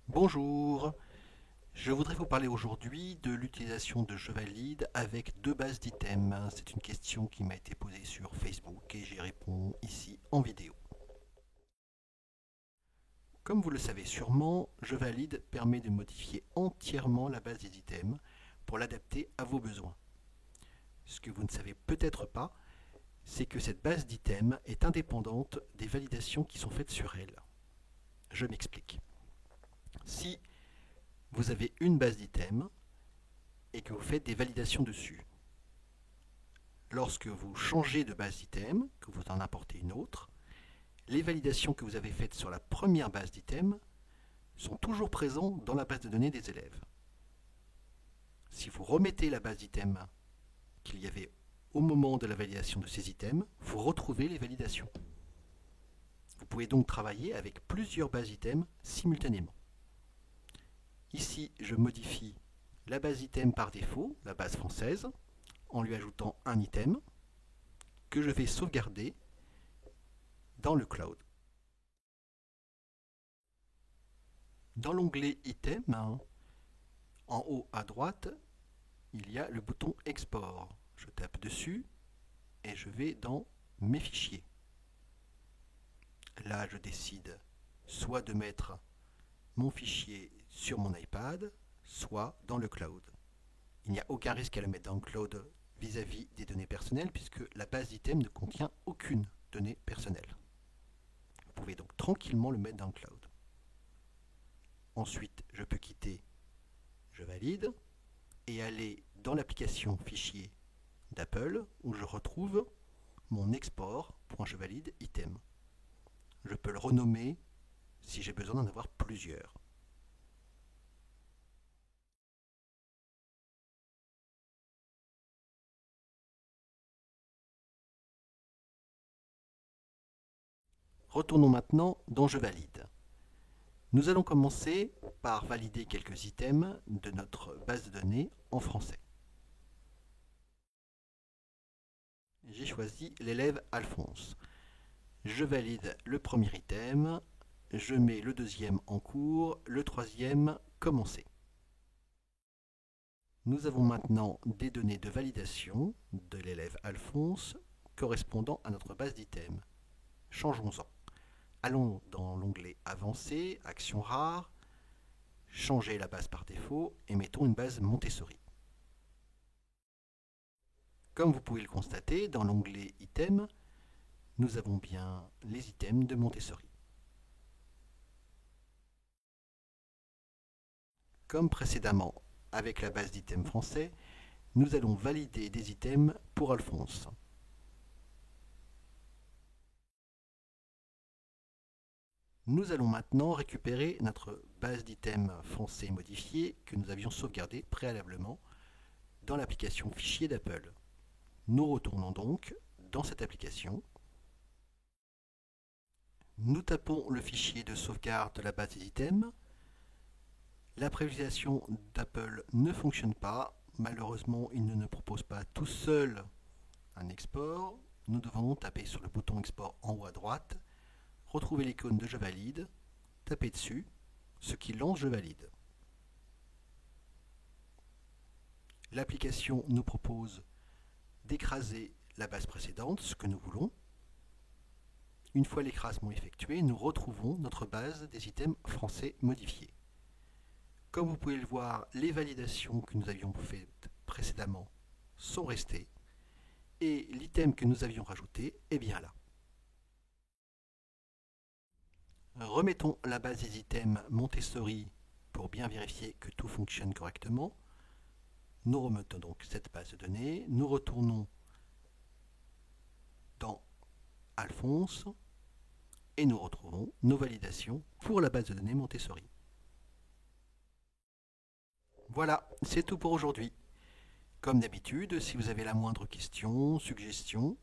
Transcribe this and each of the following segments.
Bonjour, je voudrais vous parler aujourd'hui de l'utilisation de Je valide avec deux bases d'items. C'est une question qui m'a été posée sur Facebook et j'y réponds ici en vidéo. Comme vous le savez sûrement, Je valide permet de modifier entièrement la base des items pour l'adapter à vos besoins. Ce que vous ne savez peut-être pas, c'est que cette base d'items est indépendante des validations qui sont faites sur elle. Je m'explique. Si vous avez une base d'items et que vous faites des validations dessus, lorsque vous changez de base d'item, que vous en importez une autre, les validations que vous avez faites sur la première base d'item sont toujours présentes dans la base de données des élèves. Si vous remettez la base d'item qu'il y avait au moment de la validation de ces items, vous retrouvez les validations. Vous pouvez donc travailler avec plusieurs bases items simultanément. Ici, je modifie la base item par défaut, la base française, en lui ajoutant un item que je vais sauvegarder dans le cloud. Dans l'onglet item, en haut à droite, il y a le bouton export. Je tape dessus et je vais dans mes fichiers. Là, je décide soit de mettre mon fichier sur mon iPad, soit dans le cloud. Il n'y a aucun risque à le mettre dans le cloud vis-à-vis des données personnelles puisque la base d'item ne contient aucune donnée personnelle. Vous pouvez donc tranquillement le mettre dans le cloud. Ensuite, je peux quitter Je valide et aller dans l'application fichier d'Apple où je retrouve mon export.jevalide item. Je peux le renommer si j'ai besoin d'en avoir plusieurs. Retournons maintenant dans Je valide. Nous allons commencer par valider quelques items de notre base de données en français. J'ai choisi l'élève Alphonse. Je valide le premier item, je mets le deuxième en cours, le troisième commencé. Nous avons maintenant des données de validation de l'élève Alphonse correspondant à notre base d'items. Changeons-en. Allons dans l'onglet Avancé, Actions rares, changer la base par défaut et mettons une base Montessori. Comme vous pouvez le constater, dans l'onglet Items, nous avons bien les items de Montessori. Comme précédemment avec la base d'items français, nous allons valider des items pour Alphonse. Nous allons maintenant récupérer notre base d'items français modifiée que nous avions sauvegardée préalablement dans l'application Fichier d'Apple. Nous retournons donc dans cette application. Nous tapons le fichier de sauvegarde de la base des items. La prévisualisation d'Apple ne fonctionne pas. Malheureusement, il ne nous propose pas tout seul un export. Nous devons taper sur le bouton export en haut à droite, retrouver l'icône de Je valide, taper dessus, ce qui lance Je valide. L'application nous propose d'écraser la base précédente, ce que nous voulons. Une fois l'écrasement effectué, nous retrouvons notre base des items français modifiés. Comme vous pouvez le voir, les validations que nous avions faites précédemment sont restées et l'item que nous avions rajouté est bien là. Remettons la base des items Montessori pour bien vérifier que tout fonctionne correctement. Nous remettons donc cette base de données, nous retournons dans Alphonse et nous retrouvons nos validations pour la base de données Montessori. Voilà, c'est tout pour aujourd'hui. Comme d'habitude, si vous avez la moindre question, suggestion,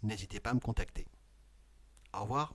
n'hésitez pas à me contacter. Au revoir.